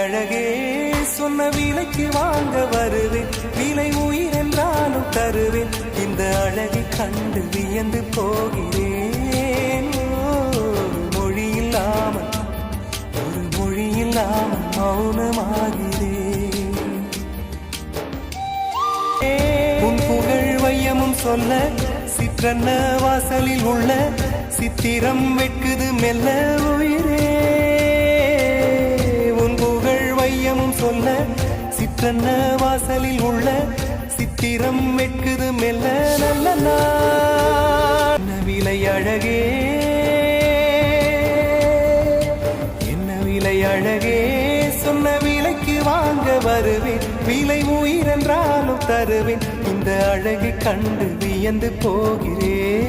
அழகே சொன்ன விலைக்கு வாங்க வருவேன், விலை உயிர் என்றாலும் தருவேன், இந்த அழகை கண்டு வியந்து போகிறேன். மொழி இல்லாமல் ஒரு மொழி இல்லாமல் மௌனமாகிறேன். உன் புகழ் வையமும் சொல்ல சிற்றன்ன வாசலில் உள்ள சித்திரம் வெட்குது மெல்ல உயிரே. உன் புகழ் வையமும் சொல்ல சிற்றன்ன வாசலில் உள்ள சித்திரம் வெட்குது மெல்ல நல்ல என்ன விலை அழகே, என்ன விலை அழகே சொன்ன விலைக்கு வாங்க வருவேன், விலை உயிர் என்றாலும் தருவேன், இந்த அழகை கண்டு வியந்து போகிறேன்.